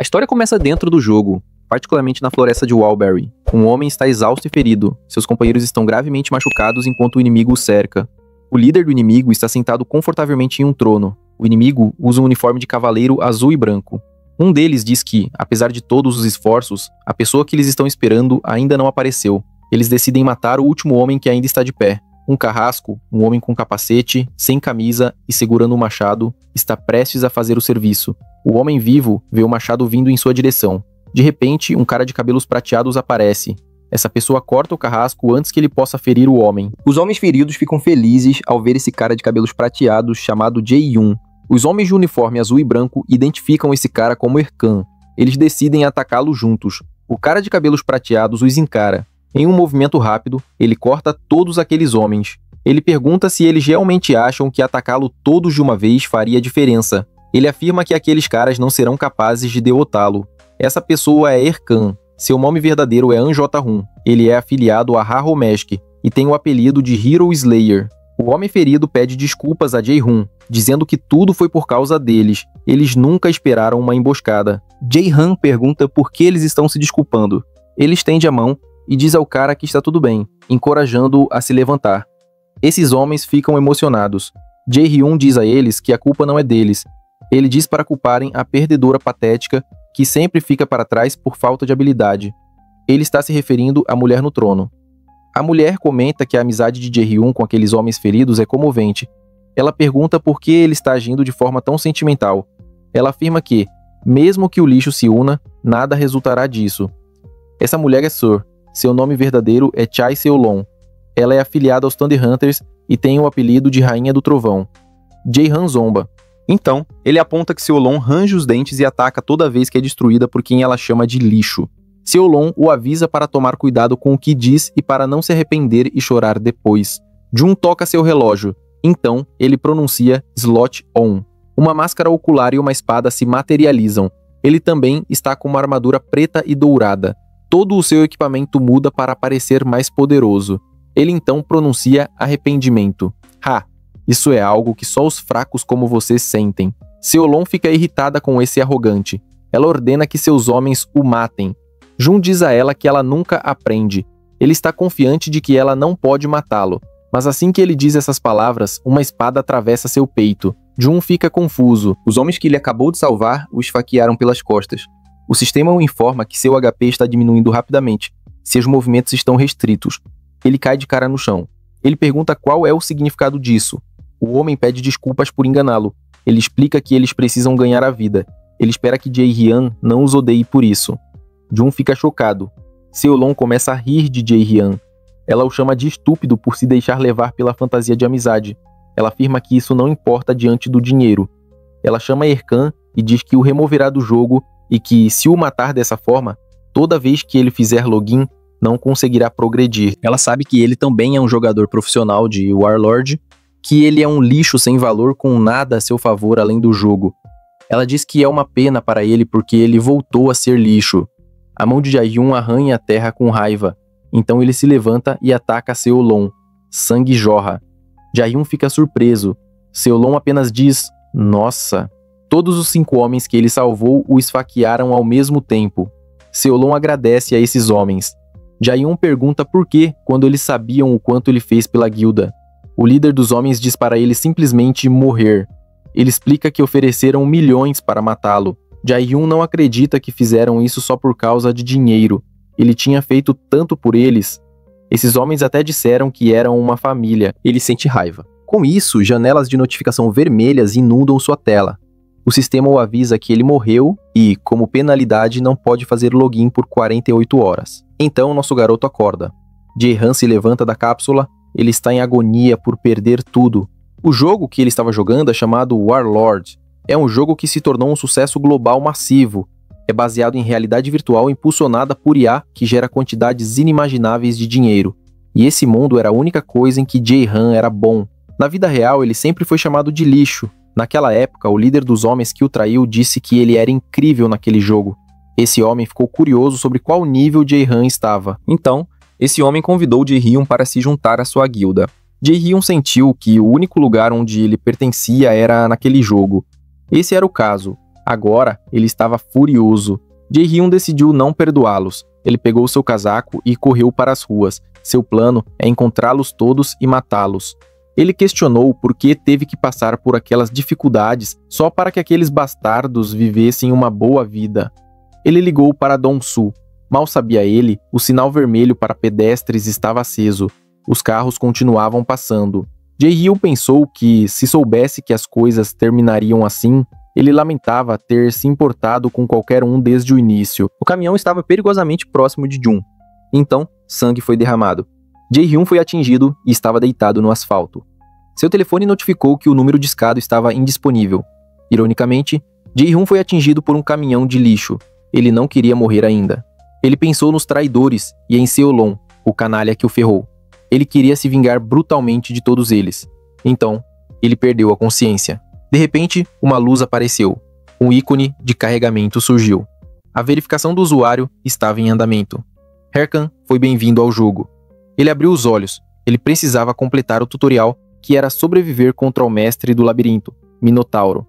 A história começa dentro do jogo, particularmente na floresta de Walberry. Um homem está exausto e ferido. Seus companheiros estão gravemente machucados enquanto o inimigo o cerca. O líder do inimigo está sentado confortavelmente em um trono. O inimigo usa um uniforme de cavaleiro azul e branco. Um deles diz que, apesar de todos os esforços, a pessoa que eles estão esperando ainda não apareceu. Eles decidem matar o último homem que ainda está de pé. Um carrasco, um homem com capacete, sem camisa e segurando um machado, está prestes a fazer o serviço. O homem vivo vê o machado vindo em sua direção. De repente, um cara de cabelos prateados aparece. Essa pessoa corta o carrasco antes que ele possa ferir o homem. Os homens feridos ficam felizes ao ver esse cara de cabelos prateados chamado Jae-Yoon. Os homens de uniforme azul e branco identificam esse cara como Erkan. Eles decidem atacá-lo juntos. O cara de cabelos prateados os encara. Em um movimento rápido, ele corta todos aqueles homens. Ele pergunta se eles realmente acham que atacá-lo todos de uma vez faria diferença. Ele afirma que aqueles caras não serão capazes de derrotá-lo. Essa pessoa é Erkan. Seu nome verdadeiro é An Jota-hun. Ele é afiliado a Ha-Romesk e tem o apelido de Hero Slayer. O homem ferido pede desculpas a Jae-Hun, dizendo que tudo foi por causa deles. Eles nunca esperaram uma emboscada. Jae-Han pergunta por que eles estão se desculpando. Ele estende a mão e diz ao cara que está tudo bem, encorajando-o a se levantar. Esses homens ficam emocionados. Jae-Hyun diz a eles que a culpa não é deles. Ele diz para culparem a perdedora patética que sempre fica para trás por falta de habilidade. Ele está se referindo à mulher no trono. A mulher comenta que a amizade de Jae-Hyun com aqueles homens feridos é comovente. Ela pergunta por que ele está agindo de forma tão sentimental. Ela afirma que, mesmo que o lixo se una, nada resultará disso. Essa mulher é Sur. Seu nome verdadeiro é Chai Seolon. Ela é afiliada aos Thunder Hunters e tem o apelido de Rainha do Trovão. Jae-Han zomba. Então, ele aponta que Seolon range os dentes e ataca toda vez que é destruída por quem ela chama de lixo. Seolon o avisa para tomar cuidado com o que diz e para não se arrepender e chorar depois. Jun toca seu relógio. Então, ele pronuncia Slot On. Uma máscara ocular e uma espada se materializam. Ele também está com uma armadura preta e dourada. Todo o seu equipamento muda para parecer mais poderoso. Ele então pronuncia arrependimento. Isso é algo que só os fracos como você sentem. Seolon fica irritada com esse arrogante. Ela ordena que seus homens o matem. Jun diz a ela que ela nunca aprende. Ele está confiante de que ela não pode matá-lo. Mas assim que ele diz essas palavras, uma espada atravessa seu peito. Jun fica confuso. Os homens que ele acabou de salvar o esfaquearam pelas costas. O sistema o informa que seu HP está diminuindo rapidamente. Seus movimentos estão restritos. Ele cai de cara no chão. Ele pergunta qual é o significado disso. O homem pede desculpas por enganá-lo. Ele explica que eles precisam ganhar a vida. Ele espera que Jae-Hyun não os odeie por isso. Jun fica chocado. Seolon começa a rir de Jae-Hyun. Ela o chama de estúpido por se deixar levar pela fantasia de amizade. Ela afirma que isso não importa diante do dinheiro. Ela chama Erkan e diz que o removerá do jogo e que, se o matar dessa forma, toda vez que ele fizer login, não conseguirá progredir. Ela sabe que ele também é um jogador profissional de Warlord, que ele é um lixo sem valor com nada a seu favor além do jogo. Ela diz que é uma pena para ele porque ele voltou a ser lixo. A mão de Jae-Hyun arranha a terra com raiva. Então ele se levanta e ataca Seolon. Sangue jorra. Jae-Hyun fica surpreso. Seolon apenas diz, nossa. Todos os 5 homens que ele salvou o esfaquearam ao mesmo tempo. Seolon agradece a esses homens. Jae-Hyun pergunta por quê quando eles sabiam o quanto ele fez pela guilda. O líder dos homens diz para ele simplesmente morrer. Ele explica que ofereceram milhões para matá-lo. Jae-Hyun não acredita que fizeram isso só por causa de dinheiro. Ele tinha feito tanto por eles. Esses homens até disseram que eram uma família. Ele sente raiva. Com isso, janelas de notificação vermelhas inundam sua tela. O sistema o avisa que ele morreu e, como penalidade, não pode fazer login por 48 horas. Então, nosso garoto acorda. Jae-Han se levanta da cápsula. Ele está em agonia por perder tudo. O jogo que ele estava jogando é chamado Warlord. É um jogo que se tornou um sucesso global massivo. É baseado em realidade virtual impulsionada por IA que gera quantidades inimagináveis de dinheiro. E esse mundo era a única coisa em que Jae-Han era bom. Na vida real, ele sempre foi chamado de lixo. Naquela época, o líder dos homens que o traiu disse que ele era incrível naquele jogo. Esse homem ficou curioso sobre qual nível Jae-Han estava. Então, esse homem convidou Jae-Hyun para se juntar à sua guilda. Jae-Hyun sentiu que o único lugar onde ele pertencia era naquele jogo. Esse era o caso. Agora, ele estava furioso. Jae-hyun decidiu não perdoá-los. Ele pegou seu casaco e correu para as ruas. Seu plano é encontrá-los todos e matá-los. Ele questionou por que teve que passar por aquelas dificuldades só para que aqueles bastardos vivessem uma boa vida. Ele ligou para Dong-soo. Mal sabia ele, o sinal vermelho para pedestres estava aceso. Os carros continuavam passando. Jae-hyun pensou que, se soubesse que as coisas terminariam assim, ele lamentava ter se importado com qualquer um desde o início. O caminhão estava perigosamente próximo de Jun. Então, sangue foi derramado. Jae-hyun foi atingido e estava deitado no asfalto. Seu telefone notificou que o número discado estava indisponível. Ironicamente, Jae-hyun foi atingido por um caminhão de lixo. Ele não queria morrer ainda. Ele pensou nos traidores e em Seolon, o canalha que o ferrou. Ele queria se vingar brutalmente de todos eles. Então, ele perdeu a consciência. De repente, uma luz apareceu. Um ícone de carregamento surgiu. A verificação do usuário estava em andamento. Erkan foi bem-vindo ao jogo. Ele abriu os olhos. Ele precisava completar o tutorial, que era sobreviver contra o mestre do labirinto, Minotauro.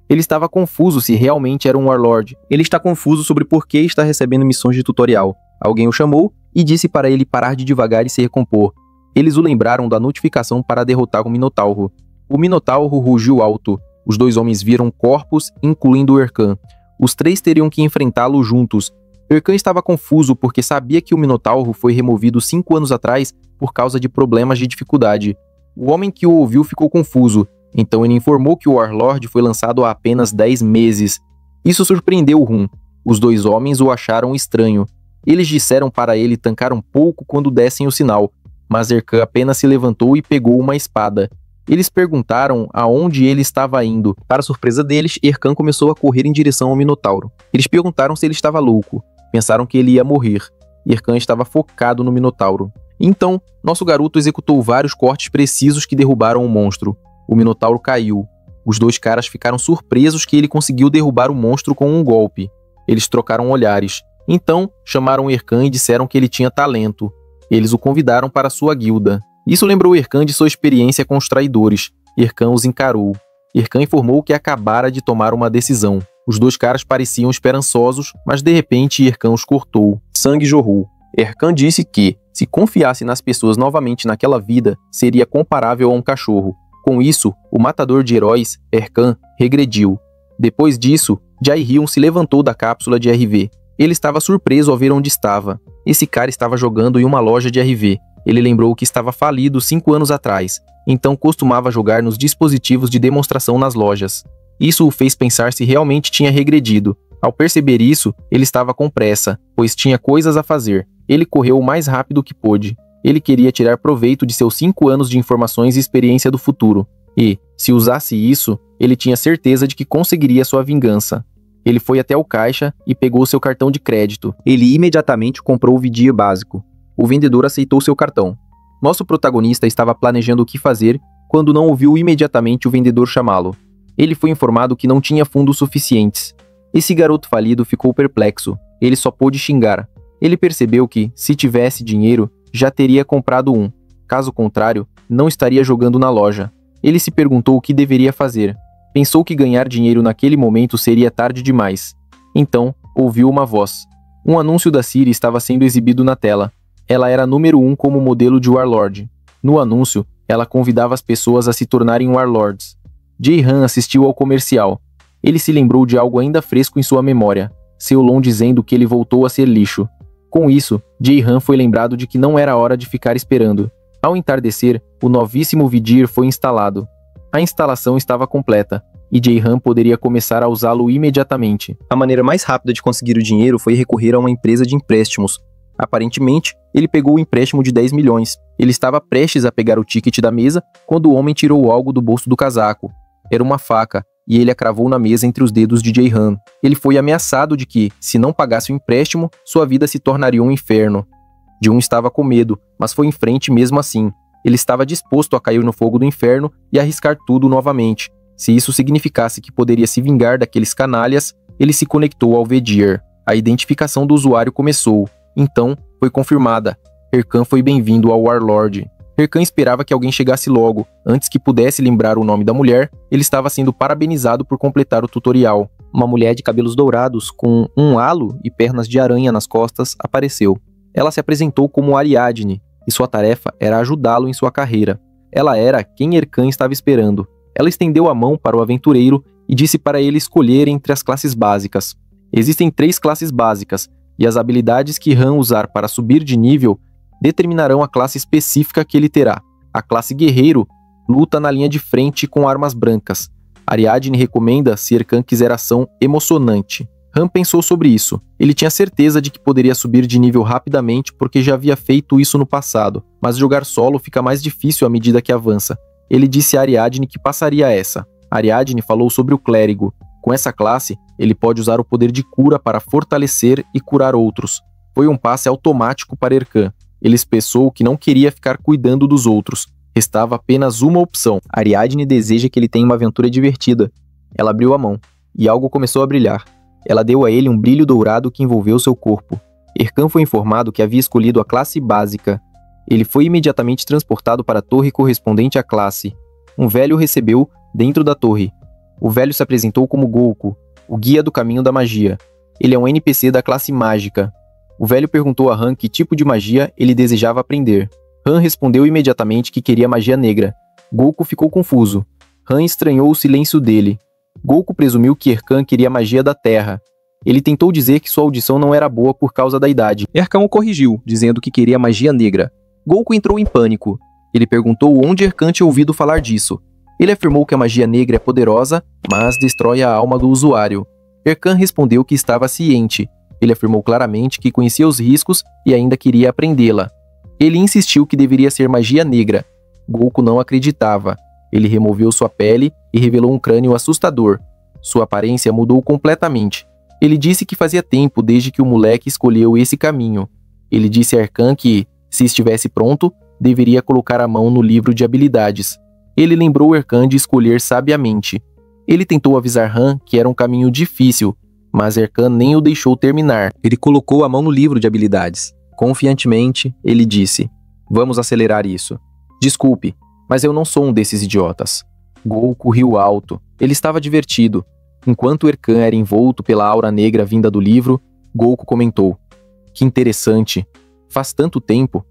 Ele estava confuso se realmente era um Warlord. Ele está confuso sobre por que está recebendo missões de tutorial. Alguém o chamou e disse para ele parar de devagar e se recompor. Eles o lembraram da notificação para derrotar o Minotauro. O Minotauro rugiu alto. Os dois homens viram corpos, incluindo Erkan. Os três teriam que enfrentá-lo juntos. Erkan estava confuso porque sabia que o Minotauro foi removido 5 anos atrás por causa de problemas de dificuldade. O homem que o ouviu ficou confuso. Então ele informou que o Warlord foi lançado há apenas 10 meses. Isso surpreendeu Hun. Os dois homens o acharam estranho. Eles disseram para ele tancar um pouco quando dessem o sinal, mas Erkan apenas se levantou e pegou uma espada. Eles perguntaram aonde ele estava indo. Para surpresa deles, Erkan começou a correr em direção ao Minotauro. Eles perguntaram se ele estava louco. Pensaram que ele ia morrer. Erkan estava focado no Minotauro. Então, nosso garoto executou vários cortes precisos que derrubaram o monstro. O Minotauro caiu. Os dois caras ficaram surpresos que ele conseguiu derrubar o monstro com um golpe. Eles trocaram olhares. Então, chamaram Erkan e disseram que ele tinha talento. Eles o convidaram para sua guilda. Isso lembrou Erkan de sua experiência com os traidores. Erkan os encarou. Erkan informou que acabara de tomar uma decisão. Os dois caras pareciam esperançosos, mas de repente Erkan os cortou. Sangue jorrou. Erkan disse que, se confiasse nas pessoas novamente naquela vida, seria comparável a um cachorro. Com isso, o matador de heróis, Erkan, regrediu. Depois disso, Jae-hyun se levantou da cápsula de RV. Ele estava surpreso ao ver onde estava. Esse cara estava jogando em uma loja de RV. Ele lembrou que estava falido 5 anos atrás, então costumava jogar nos dispositivos de demonstração nas lojas. Isso o fez pensar se realmente tinha regredido. Ao perceber isso, ele estava com pressa, pois tinha coisas a fazer. Ele correu o mais rápido que pôde. Ele queria tirar proveito de seus 5 anos de informações e experiência do futuro. E, se usasse isso, ele tinha certeza de que conseguiria sua vingança. Ele foi até o caixa e pegou seu cartão de crédito. Ele imediatamente comprou o Vidia básico. O vendedor aceitou seu cartão. Nosso protagonista estava planejando o que fazer quando não ouviu imediatamente o vendedor chamá-lo. Ele foi informado que não tinha fundos suficientes. Esse garoto falido ficou perplexo. Ele só pôde xingar. Ele percebeu que, se tivesse dinheiro, já teria comprado um. Caso contrário, não estaria jogando na loja. Ele se perguntou o que deveria fazer. Pensou que ganhar dinheiro naquele momento seria tarde demais. Então, ouviu uma voz. Um anúncio da Siri estava sendo exibido na tela. Ela era número 1 como modelo de Warlord. No anúncio, ela convidava as pessoas a se tornarem Warlords. Jae-hyun assistiu ao comercial. Ele se lembrou de algo ainda fresco em sua memória. Seolon dizendo que ele voltou a ser lixo. Com isso, Jae-hyun foi lembrado de que não era hora de ficar esperando. Ao entardecer, o novíssimo Vidir foi instalado. A instalação estava completa, e Jae-hyun poderia começar a usá-lo imediatamente. A maneira mais rápida de conseguir o dinheiro foi recorrer a uma empresa de empréstimos. Aparentemente, ele pegou o empréstimo de 10 milhões. Ele estava prestes a pegar o ticket da mesa quando o homem tirou algo do bolso do casaco. Era uma faca, e ele a cravou na mesa entre os dedos de Jae-hyun. Ele foi ameaçado de que, se não pagasse o empréstimo, sua vida se tornaria um inferno. Jun estava com medo, mas foi em frente mesmo assim. Ele estava disposto a cair no fogo do inferno e arriscar tudo novamente. Se isso significasse que poderia se vingar daqueles canalhas, ele se conectou ao Vidir. A identificação do usuário começou. Então, foi confirmada. Erkan foi bem-vindo ao Warlord. Erkan esperava que alguém chegasse logo. Antes que pudesse lembrar o nome da mulher, ele estava sendo parabenizado por completar o tutorial. Uma mulher de cabelos dourados, com um halo e pernas de aranha nas costas, apareceu. Ela se apresentou como Ariadne, e sua tarefa era ajudá-lo em sua carreira. Ela era quem Erkan estava esperando. Ela estendeu a mão para o aventureiro e disse para ele escolher entre as classes básicas. Existem 3 classes básicas, e as habilidades que Han usar para subir de nível determinarão a classe específica que ele terá. A classe guerreiro luta na linha de frente com armas brancas. Ariadne recomenda se Erkan quiser ação emocionante. Han pensou sobre isso. Ele tinha certeza de que poderia subir de nível rapidamente porque já havia feito isso no passado, mas jogar solo fica mais difícil à medida que avança. Ele disse a Ariadne que passaria essa. Ariadne falou sobre o clérigo. Com essa classe, ele pode usar o poder de cura para fortalecer e curar outros. Foi um passe automático para Erkan. Ele pensou que não queria ficar cuidando dos outros. Restava apenas uma opção. Ariadne deseja que ele tenha uma aventura divertida. Ela abriu a mão, e algo começou a brilhar. Ela deu a ele um brilho dourado que envolveu seu corpo. Erkan foi informado que havia escolhido a classe básica. Ele foi imediatamente transportado para a torre correspondente à classe. Um velho o recebeu dentro da torre. O velho se apresentou como Gouko, o guia do caminho da magia. Ele é um NPC da classe mágica. O velho perguntou a Han que tipo de magia ele desejava aprender. Han respondeu imediatamente que queria magia negra. Gouko ficou confuso. Han estranhou o silêncio dele. Gouko presumiu que Erkan queria magia da terra. Ele tentou dizer que sua audição não era boa por causa da idade. Erkan o corrigiu, dizendo que queria magia negra. Gouko entrou em pânico. Ele perguntou onde Erkan tinha ouvido falar disso. Ele afirmou que a magia negra é poderosa, mas destrói a alma do usuário. Erkan respondeu que estava ciente. Ele afirmou claramente que conhecia os riscos e ainda queria aprendê-la. Ele insistiu que deveria ser magia negra. Gouko não acreditava. Ele removeu sua pele e revelou um crânio assustador. Sua aparência mudou completamente. Ele disse que fazia tempo desde que o moleque escolheu esse caminho. Ele disse a Erkan que, se estivesse pronto, deveria colocar a mão no livro de habilidades. Ele lembrou Erkan de escolher sabiamente. Ele tentou avisar Han que era um caminho difícil, mas Erkan nem o deixou terminar. Ele colocou a mão no livro de habilidades. Confiantemente, ele disse: "Vamos acelerar isso. Desculpe, mas eu não sou um desses idiotas." Gouko riu alto. Ele estava divertido. Enquanto Erkan era envolto pela aura negra vinda do livro, Gouko comentou: "Que interessante. Faz tanto tempo."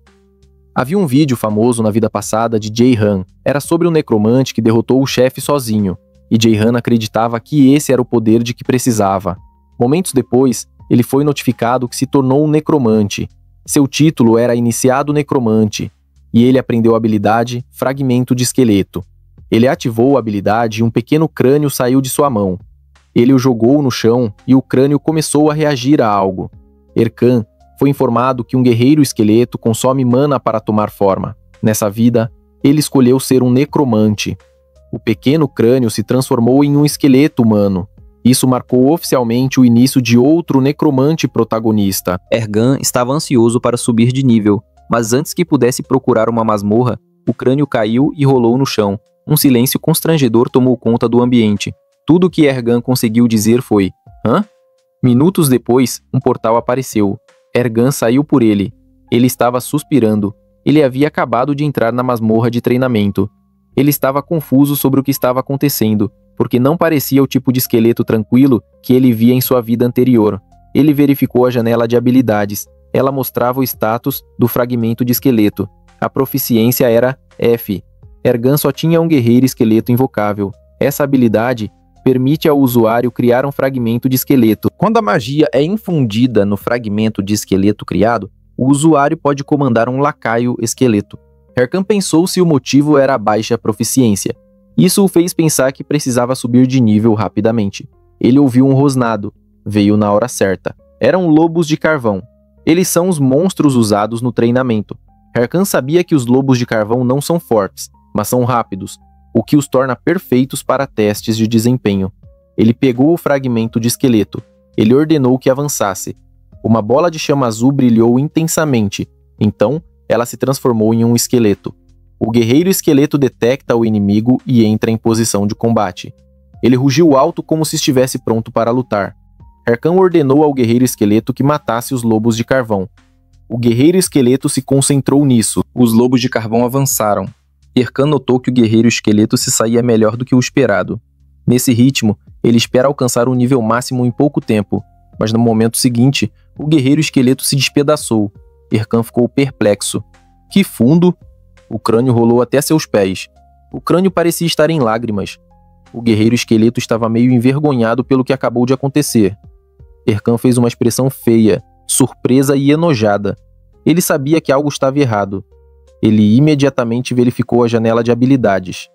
Havia um vídeo famoso na vida passada de Jae-Han. Era sobre um necromante que derrotou o chefe sozinho, e Jae-Han acreditava que esse era o poder de que precisava. Momentos depois, ele foi notificado que se tornou um necromante. Seu título era Iniciado Necromante, e ele aprendeu a habilidade Fragmento de Esqueleto. Ele ativou a habilidade e um pequeno crânio saiu de sua mão. Ele o jogou no chão e o crânio começou a reagir a algo. Erkan foi informado que um guerreiro esqueleto consome mana para tomar forma. Nessa vida, ele escolheu ser um necromante. O pequeno crânio se transformou em um esqueleto humano. Isso marcou oficialmente o início de outro necromante protagonista. Erkan estava ansioso para subir de nível, mas antes que pudesse procurar uma masmorra, o crânio caiu e rolou no chão. Um silêncio constrangedor tomou conta do ambiente. Tudo o que Erkan conseguiu dizer foi: "Hã?" Minutos depois, um portal apareceu. Erkan saiu por ele. Ele estava suspirando. Ele havia acabado de entrar na masmorra de treinamento. Ele estava confuso sobre o que estava acontecendo, porque não parecia o tipo de esqueleto tranquilo que ele via em sua vida anterior. Ele verificou a janela de habilidades. Ela mostrava o status do fragmento de esqueleto. A proficiência era F. Erkan só tinha um guerreiro esqueleto invocável. Essa habilidade permite ao usuário criar um fragmento de esqueleto. Quando a magia é infundida no fragmento de esqueleto criado, o usuário pode comandar um lacaio esqueleto. Erkan pensou se o motivo era a baixa proficiência. Isso o fez pensar que precisava subir de nível rapidamente. Ele ouviu um rosnado. Veio na hora certa. Eram lobos de carvão. Eles são os monstros usados no treinamento. Erkan sabia que os lobos de carvão não são fortes, mas são rápidos, o que os torna perfeitos para testes de desempenho. Ele pegou o fragmento de esqueleto. Ele ordenou que avançasse. Uma bola de chama azul brilhou intensamente. Então, ela se transformou em um esqueleto. O guerreiro esqueleto detecta o inimigo e entra em posição de combate. Ele rugiu alto como se estivesse pronto para lutar. Erkan ordenou ao guerreiro esqueleto que matasse os lobos de carvão. O guerreiro esqueleto se concentrou nisso. Os lobos de carvão avançaram. Erkan notou que o guerreiro esqueleto se saía melhor do que o esperado. Nesse ritmo, Ele espera alcançar um nível máximo em pouco tempo, mas no momento seguinte, o guerreiro esqueleto se despedaçou. Erkan ficou perplexo. Que fundo! O crânio rolou até seus pés. O crânio parecia estar em lágrimas. O guerreiro esqueleto estava meio envergonhado pelo que acabou de acontecer. Erkan fez uma expressão feia, surpresa e enojada. Ele sabia que algo estava errado. Ele imediatamente verificou a janela de habilidades.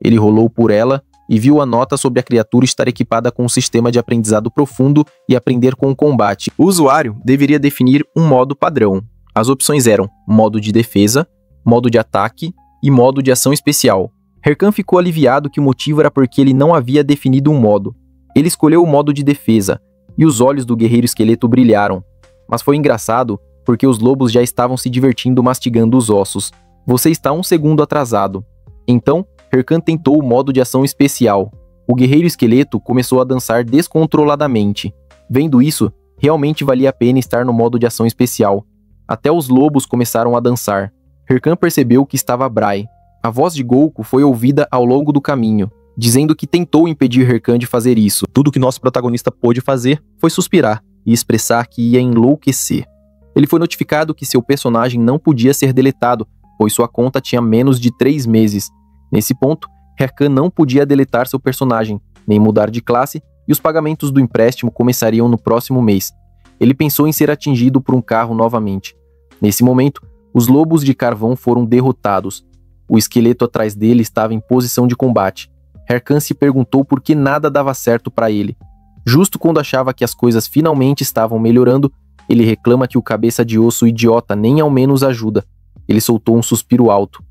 Ele rolou por ela e viu a nota sobre a criatura estar equipada com um sistema de aprendizado profundo e aprender com o combate. O usuário deveria definir um modo padrão. As opções eram modo de defesa, modo de ataque e modo de ação especial. Erkan ficou aliviado que o motivo era porque ele não havia definido um modo. Ele escolheu o modo de defesa, e os olhos do guerreiro esqueleto brilharam. Mas foi engraçado, porque os lobos já estavam se divertindo mastigando os ossos. Você está um segundo atrasado. Então, Erkan tentou o modo de ação especial. O guerreiro esqueleto começou a dançar descontroladamente. Vendo isso, realmente valia a pena estar no modo de ação especial. Até os lobos começaram a dançar. Erkan percebeu que estava Bray. A voz de Gouko foi ouvida ao longo do caminho, dizendo que tentou impedir Erkan de fazer isso. Tudo que nosso protagonista pôde fazer foi suspirar e expressar que ia enlouquecer. Ele foi notificado que seu personagem não podia ser deletado, pois sua conta tinha menos de 3 meses. Nesse ponto, Erkan não podia deletar seu personagem, nem mudar de classe, e os pagamentos do empréstimo começariam no próximo mês. Ele pensou em ser atingido por um carro novamente. Nesse momento, os lobos de carvão foram derrotados. O esqueleto atrás dele estava em posição de combate. Erkan se perguntou por que nada dava certo para ele. Justo quando achava que as coisas finalmente estavam melhorando, ele reclama que o cabeça de osso idiota nem ao menos ajuda. Ele soltou um suspiro alto.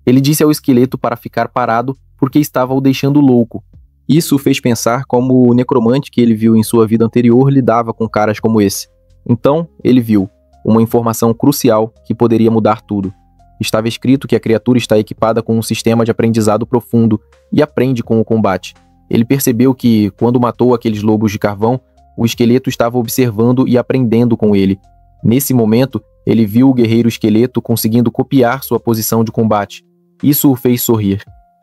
Ele disse ao esqueleto para ficar parado porque estava o deixando louco. Isso o fez pensar como o necromante que ele viu em sua vida anterior lidava com caras como esse. Então, ele viu uma informação crucial que poderia mudar tudo. Estava escrito que a criatura está equipada com um sistema de aprendizado profundo e aprende com o combate. Ele percebeu que, quando matou aqueles lobos de carvão, o esqueleto estava observando e aprendendo com ele. Nesse momento, ele viu o guerreiro esqueleto conseguindo copiar sua posição de combate. Isso o fez sorrir.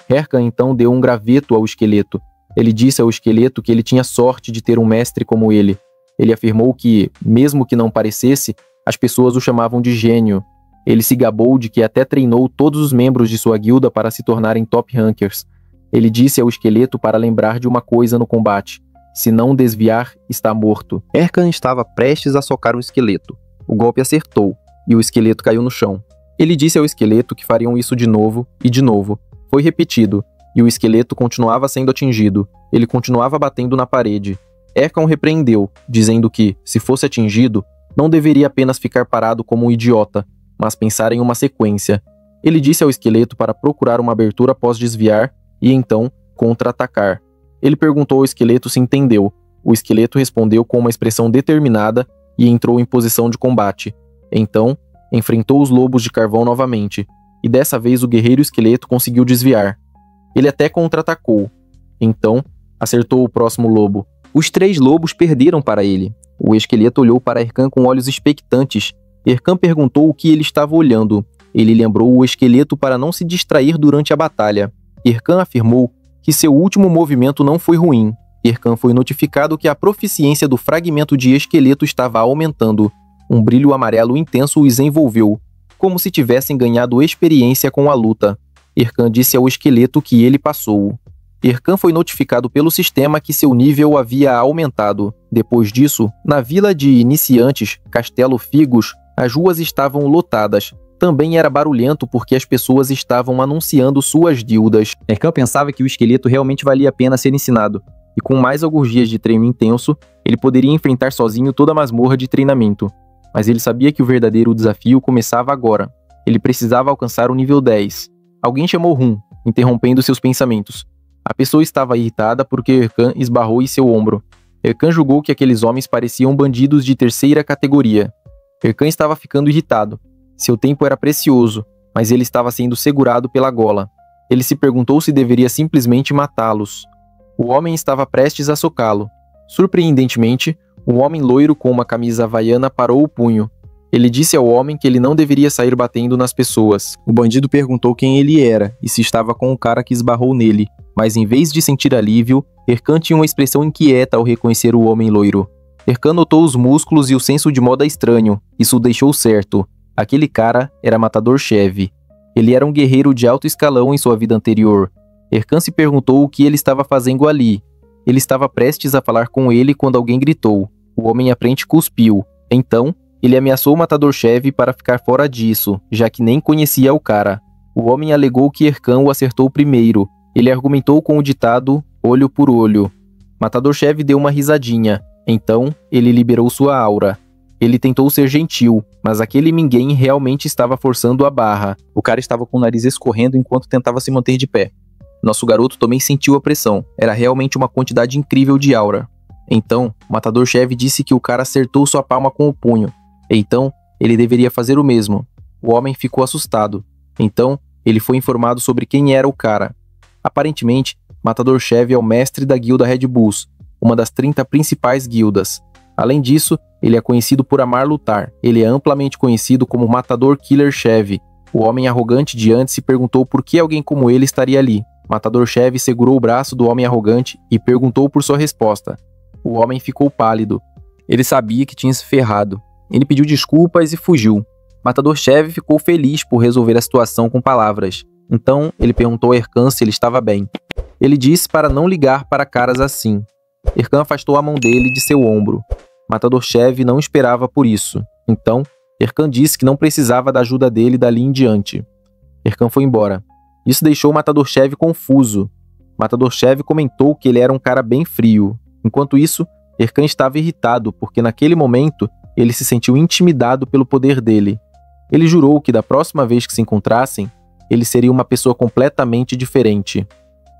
Erkan então deu um graveto ao esqueleto. Ele disse ao esqueleto que ele tinha sorte de ter um mestre como ele. Ele afirmou que, mesmo que não parecesse, as pessoas o chamavam de gênio. Ele se gabou de que até treinou todos os membros de sua guilda para se tornarem top rankers. Ele disse ao esqueleto para lembrar de uma coisa no combate. Se não desviar, está morto. Erkan estava prestes a socar o esqueleto. O golpe acertou, e o esqueleto caiu no chão. Ele disse ao esqueleto que fariam isso de novo e de novo. Foi repetido, e o esqueleto continuava sendo atingido. Ele continuava batendo na parede. Erkan o repreendeu, dizendo que, se fosse atingido, não deveria apenas ficar parado como um idiota, mas pensar em uma sequência. Ele disse ao esqueleto para procurar uma abertura após desviar e então contra-atacar. Ele perguntou ao esqueleto se entendeu. O esqueleto respondeu com uma expressão determinada e entrou em posição de combate. Então, enfrentou os lobos de carvão novamente, e dessa vez o guerreiro esqueleto conseguiu desviar. Ele até contra-atacou. Então, acertou o próximo lobo. Os 3 lobos perderam para ele. O esqueleto olhou para Erkan com olhos expectantes. Erkan perguntou o que ele estava olhando. Ele lembrou o esqueleto para não se distrair durante a batalha. Erkan afirmou que seu último movimento não foi ruim. Erkan foi notificado que a proficiência do fragmento de esqueleto estava aumentando. Um brilho amarelo intenso os envolveu, como se tivessem ganhado experiência com a luta. Erkan disse ao esqueleto que ele passou. Erkan foi notificado pelo sistema que seu nível havia aumentado. Depois disso, na vila de iniciantes, Castelo Figos, as ruas estavam lotadas. Também era barulhento porque as pessoas estavam anunciando suas guildas. Erkan pensava que o esqueleto realmente valia a pena ser ensinado, e com mais alguns dias de treino intenso, ele poderia enfrentar sozinho toda a masmorra de treinamento. Mas ele sabia que o verdadeiro desafio começava agora. Ele precisava alcançar o nível 10. Alguém chamou Rum, interrompendo seus pensamentos. A pessoa estava irritada porque Erkan esbarrou em seu ombro. Erkan julgou que aqueles homens pareciam bandidos de terceira categoria. Erkan estava ficando irritado. Seu tempo era precioso, mas ele estava sendo segurado pela gola. Ele se perguntou se deveria simplesmente matá-los. O homem estava prestes a socá-lo. Surpreendentemente, um homem loiro com uma camisa havaiana parou o punho. Ele disse ao homem que ele não deveria sair batendo nas pessoas. O bandido perguntou quem ele era e se estava com o cara que esbarrou nele, mas em vez de sentir alívio, Erkan tinha uma expressão inquieta ao reconhecer o homem loiro. Erkan notou os músculos e o senso de moda estranho. Isso o deixou certo. Aquele cara era Matador Chev. Ele era um guerreiro de alto escalão em sua vida anterior. Erkan se perguntou o que ele estava fazendo ali. Ele estava prestes a falar com ele quando alguém gritou. O homem à frente cuspiu. Então, ele ameaçou o Matador Chev para ficar fora disso, já que nem conhecia o cara. O homem alegou que Erkan o acertou primeiro. Ele argumentou com o ditado olho por olho. Matador Chev deu uma risadinha. Então, ele liberou sua aura. Ele tentou ser gentil, mas aquele ninguém realmente estava forçando a barra. O cara estava com o nariz escorrendo enquanto tentava se manter de pé. Nosso garoto também sentiu a pressão. Era realmente uma quantidade incrível de aura. Então, o Matador Chev disse que o cara acertou sua palma com o punho. Então, ele deveria fazer o mesmo. O homem ficou assustado. Então, ele foi informado sobre quem era o cara. Aparentemente, Matador Chev é o mestre da guilda Red Bulls, uma das 30 principais guildas. Além disso, ele é conhecido por amar lutar. Ele é amplamente conhecido como Matador Killer Chev. O homem arrogante de antes se perguntou por que alguém como ele estaria ali. Matador Chev segurou o braço do homem arrogante e perguntou por sua resposta. O homem ficou pálido. Ele sabia que tinha se ferrado. Ele pediu desculpas e fugiu. Matador Chev ficou feliz por resolver a situação com palavras. Então, ele perguntou a Erkan se ele estava bem. Ele disse para não ligar para caras assim. Erkan afastou a mão dele de seu ombro. Matador Chev não esperava por isso. Então, Erkan disse que não precisava da ajuda dele dali em diante. Erkan foi embora. Isso deixou Matador Chev confuso. Matador Chev comentou que ele era um cara bem frio. Enquanto isso, Erkan estava irritado porque naquele momento ele se sentiu intimidado pelo poder dele. Ele jurou que da próxima vez que se encontrassem, ele seria uma pessoa completamente diferente.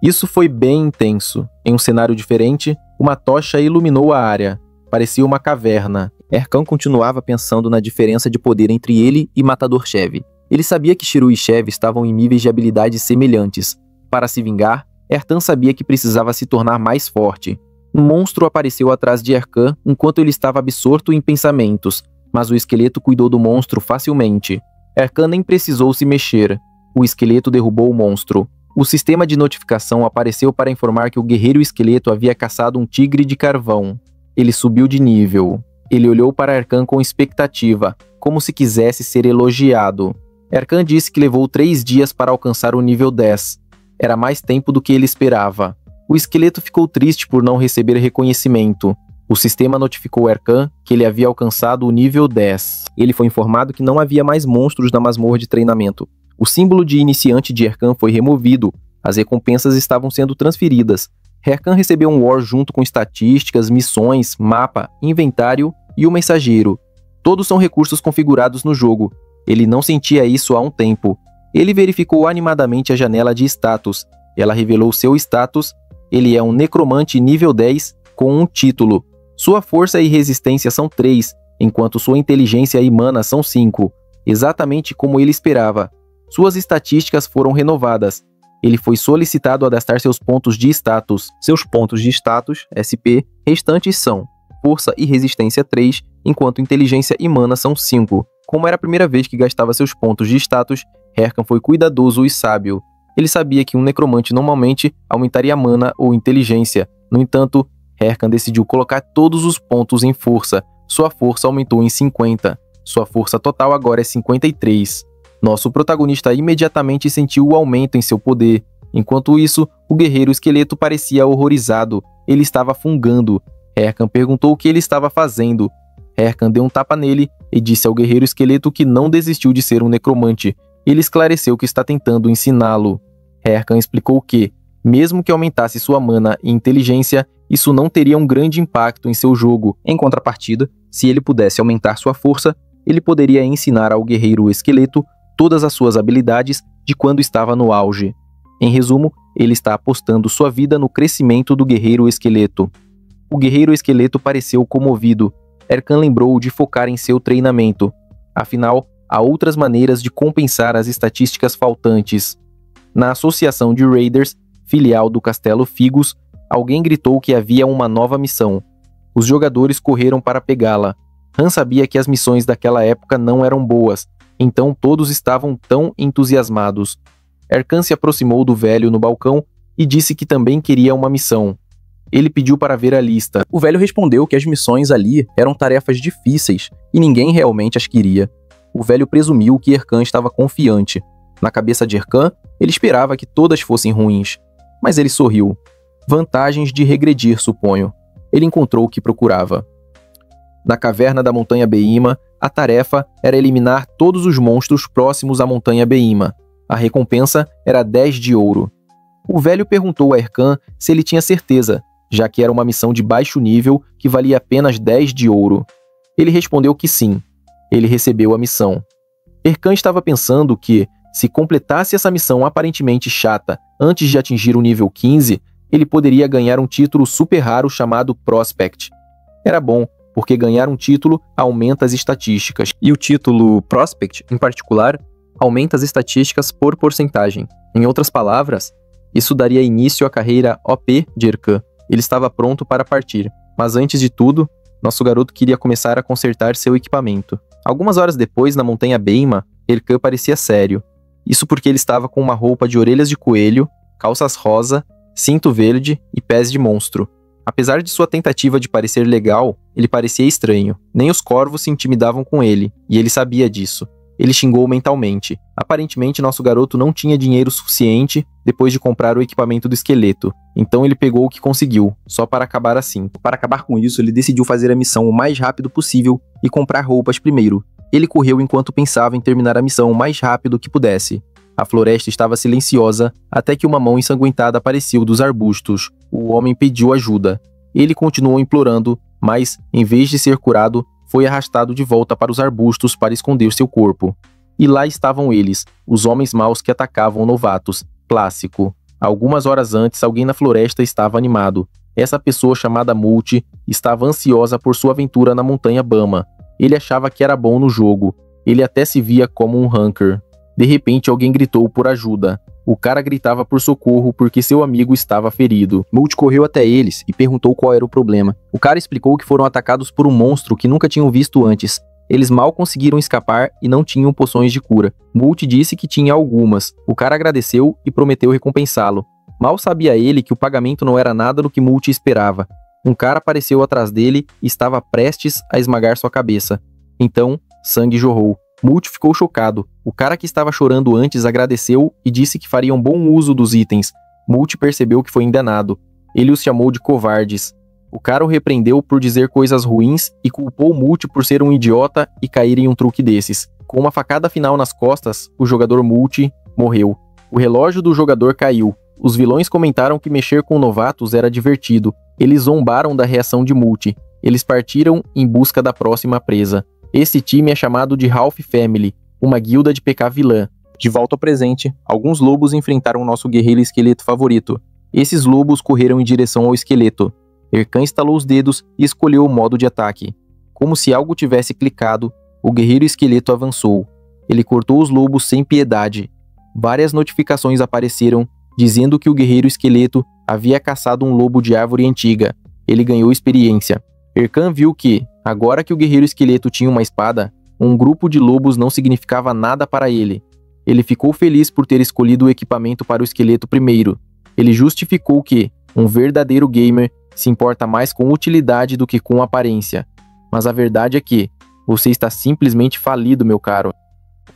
Isso foi bem intenso. Em um cenário diferente, uma tocha iluminou a área. Parecia uma caverna. Erkan continuava pensando na diferença de poder entre ele e Matador Chev. Ele sabia que Shiryu e Chev estavam em níveis de habilidades semelhantes. Para se vingar, Erkan sabia que precisava se tornar mais forte. Um monstro apareceu atrás de Erkan enquanto ele estava absorto em pensamentos, mas o esqueleto cuidou do monstro facilmente. Erkan nem precisou se mexer. O esqueleto derrubou o monstro. O sistema de notificação apareceu para informar que o guerreiro esqueleto havia caçado um tigre de carvão. Ele subiu de nível. Ele olhou para Erkan com expectativa, como se quisesse ser elogiado. Erkan disse que levou 3 dias para alcançar o nível 10. Era mais tempo do que ele esperava. O esqueleto ficou triste por não receber reconhecimento. O sistema notificou Erkan que ele havia alcançado o nível 10. Ele foi informado que não havia mais monstros na masmorra de treinamento. O símbolo de iniciante de Erkan foi removido. As recompensas estavam sendo transferidas. Erkan recebeu um War junto com estatísticas, missões, mapa, inventário e o mensageiro. Todos são recursos configurados no jogo. Ele não sentia isso há um tempo. Ele verificou animadamente a janela de status. Ela revelou seu status. Ele é um necromante nível 10 com um título. Sua força e resistência são 3, enquanto sua inteligência e mana são 5. Exatamente como ele esperava. Suas estatísticas foram renovadas. Ele foi solicitado a gastar seus pontos de status. Seus pontos de status, SP, restantes são força e resistência 3, enquanto inteligência e mana são 5. Como era a primeira vez que gastava seus pontos de status, Erkan foi cuidadoso e sábio. Ele sabia que um necromante normalmente aumentaria a mana ou inteligência. No entanto, Erkan decidiu colocar todos os pontos em força. Sua força aumentou em 50. Sua força total agora é 53. Nosso protagonista imediatamente sentiu o aumento em seu poder. Enquanto isso, o guerreiro esqueleto parecia horrorizado. Ele estava fungando. Erkan perguntou o que ele estava fazendo. Erkan deu um tapa nele e disse ao guerreiro esqueleto que não desistiu de ser um necromante. Ele esclareceu que está tentando ensiná-lo. Erkan explicou que, mesmo que aumentasse sua mana e inteligência, isso não teria um grande impacto em seu jogo. Em contrapartida, se ele pudesse aumentar sua força, ele poderia ensinar ao guerreiro esqueleto todas as suas habilidades de quando estava no auge. Em resumo, ele está apostando sua vida no crescimento do guerreiro esqueleto. O guerreiro esqueleto pareceu comovido. Erkan lembrou de focar em seu treinamento. Afinal, há outras maneiras de compensar as estatísticas faltantes. Na Associação de Raiders, filial do Castelo Figus, alguém gritou que havia uma nova missão. Os jogadores correram para pegá-la. Han sabia que as missões daquela época não eram boas, então todos estavam tão entusiasmados. Erkan se aproximou do velho no balcão e disse que também queria uma missão. Ele pediu para ver a lista. O velho respondeu que as missões ali eram tarefas difíceis e ninguém realmente as queria. O velho presumiu que Erkan estava confiante. Na cabeça de Erkan, ele esperava que todas fossem ruins. Mas ele sorriu. Vantagens de regredir, suponho. Ele encontrou o que procurava. Na caverna da Montanha Beima, a tarefa era eliminar todos os monstros próximos à Montanha Beima. A recompensa era 10 de ouro. O velho perguntou a Erkan se ele tinha certeza, já que era uma missão de baixo nível que valia apenas 10 de ouro. Ele respondeu que sim. Ele recebeu a missão. Erkan estava pensando que, se completasse essa missão aparentemente chata antes de atingir o nível 15, ele poderia ganhar um título super raro chamado Prospect. Era bom, porque ganhar um título aumenta as estatísticas. E o título Prospect, em particular, aumenta as estatísticas por porcentagem. Em outras palavras, isso daria início à carreira OP de Erkan. Ele estava pronto para partir, mas antes de tudo, nosso garoto queria começar a consertar seu equipamento. Algumas horas depois, na Montanha Beima, Erkan parecia sério. Isso porque ele estava com uma roupa de orelhas de coelho, calças rosa, cinto verde e pés de monstro. Apesar de sua tentativa de parecer legal, ele parecia estranho. Nem os corvos se intimidavam com ele, e ele sabia disso. Ele xingou mentalmente. Aparentemente, nosso garoto não tinha dinheiro suficiente depois de comprar o equipamento do esqueleto. Então ele pegou o que conseguiu, só para acabar assim. Para acabar com isso, ele decidiu fazer a missão o mais rápido possível e comprar roupas primeiro. Ele correu enquanto pensava em terminar a missão o mais rápido que pudesse. A floresta estava silenciosa até que uma mão ensanguentada apareceu dos arbustos. O homem pediu ajuda. Ele continuou implorando, mas, em vez de ser curado, foi arrastado de volta para os arbustos para esconder seu corpo. E lá estavam eles, os homens maus que atacavam novatos. Clássico. Algumas horas antes, alguém na floresta estava animado. Essa pessoa chamada Multi estava ansiosa por sua aventura na Montanha Bama. Ele achava que era bom no jogo. Ele até se via como um ranker. De repente, alguém gritou por ajuda. O cara gritava por socorro porque seu amigo estava ferido. Multi correu até eles e perguntou qual era o problema. O cara explicou que foram atacados por um monstro que nunca tinham visto antes. Eles mal conseguiram escapar e não tinham poções de cura. Multi disse que tinha algumas. O cara agradeceu e prometeu recompensá-lo. Mal sabia ele que o pagamento não era nada do que Multi esperava. Um cara apareceu atrás dele e estava prestes a esmagar sua cabeça. Então, sangue jorrou. Multi ficou chocado. O cara que estava chorando antes agradeceu e disse que faria um bom uso dos itens. Multi percebeu que foi enganado. Ele os chamou de covardes. O cara o repreendeu por dizer coisas ruins e culpou Multi por ser um idiota e cair em um truque desses. Com uma facada final nas costas, o jogador Multi morreu. O relógio do jogador caiu. Os vilões comentaram que mexer com novatos era divertido. Eles zombaram da reação de Multi. Eles partiram em busca da próxima presa. Esse time é chamado de Half Family, uma guilda de PK vilã. De volta ao presente, alguns lobos enfrentaram o nosso guerreiro esqueleto favorito. Esses lobos correram em direção ao esqueleto. Erkan estalou os dedos e escolheu o modo de ataque. Como se algo tivesse clicado, o guerreiro esqueleto avançou. Ele cortou os lobos sem piedade. Várias notificações apareceram, dizendo que o guerreiro esqueleto havia caçado um lobo de árvore antiga. Ele ganhou experiência. Erkan viu que, agora que o guerreiro esqueleto tinha uma espada, um grupo de lobos não significava nada para ele. Ele ficou feliz por ter escolhido o equipamento para o esqueleto primeiro. Ele justificou que um verdadeiro gamer se importa mais com utilidade do que com aparência. Mas a verdade é que você está simplesmente falido, meu caro.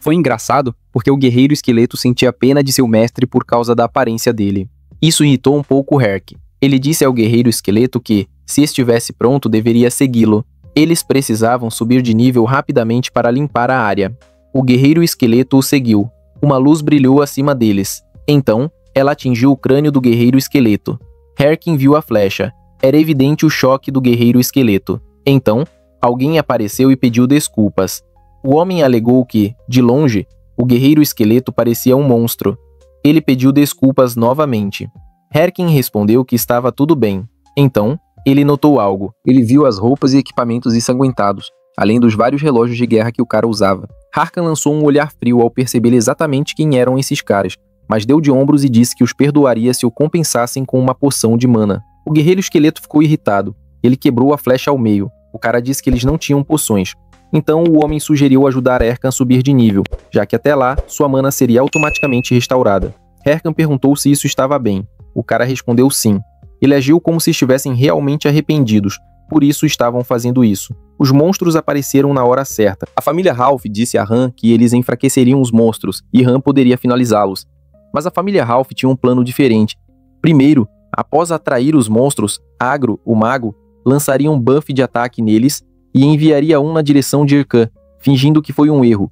Foi engraçado porque o guerreiro esqueleto sentia pena de seu mestre por causa da aparência dele. Isso irritou um pouco Herc. Ele disse ao guerreiro esqueleto que, se estivesse pronto, deveria segui-lo. Eles precisavam subir de nível rapidamente para limpar a área. O guerreiro esqueleto o seguiu. Uma luz brilhou acima deles. Então, ela atingiu o crânio do guerreiro esqueleto. Herc viu a flecha. Era evidente o choque do guerreiro esqueleto. Então, alguém apareceu e pediu desculpas. O homem alegou que, de longe, o guerreiro esqueleto parecia um monstro. Ele pediu desculpas novamente. Herc respondeu que estava tudo bem. Então, ele notou algo. Ele viu as roupas e equipamentos ensanguentados, além dos vários relógios de guerra que o cara usava. Harkan lançou um olhar frio ao perceber exatamente quem eram esses caras, mas deu de ombros e disse que os perdoaria se o compensassem com uma poção de mana. O guerreiro esqueleto ficou irritado. Ele quebrou a flecha ao meio. O cara disse que eles não tinham poções. Então o homem sugeriu ajudar Erkan a subir de nível, já que até lá sua mana seria automaticamente restaurada. Erkan perguntou se isso estava bem. O cara respondeu sim. Ele agiu como se estivessem realmente arrependidos, por isso estavam fazendo isso. Os monstros apareceram na hora certa. A família Ralph disse a Han que eles enfraqueceriam os monstros e Han poderia finalizá-los. Mas a família Ralph tinha um plano diferente. Primeiro, após atrair os monstros, Agro, o mago, lançaria um buff de ataque neles e enviaria um na direção de Erkan, fingindo que foi um erro.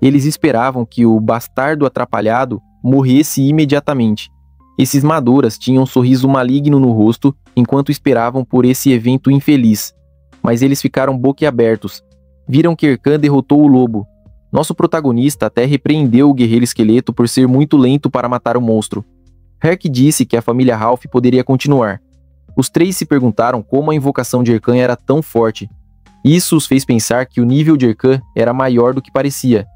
Eles esperavam que o bastardo atrapalhado morresse imediatamente. Esses Madoras tinham um sorriso maligno no rosto enquanto esperavam por esse evento infeliz. Mas eles ficaram boquiabertos. Viram que Erkan derrotou o lobo. Nosso protagonista até repreendeu o guerreiro esqueleto por ser muito lento para matar o monstro. Herc disse que a família Ralph poderia continuar. Os três se perguntaram como a invocação de Erkan era tão forte. Isso os fez pensar que o nível de Erkan era maior do que parecia,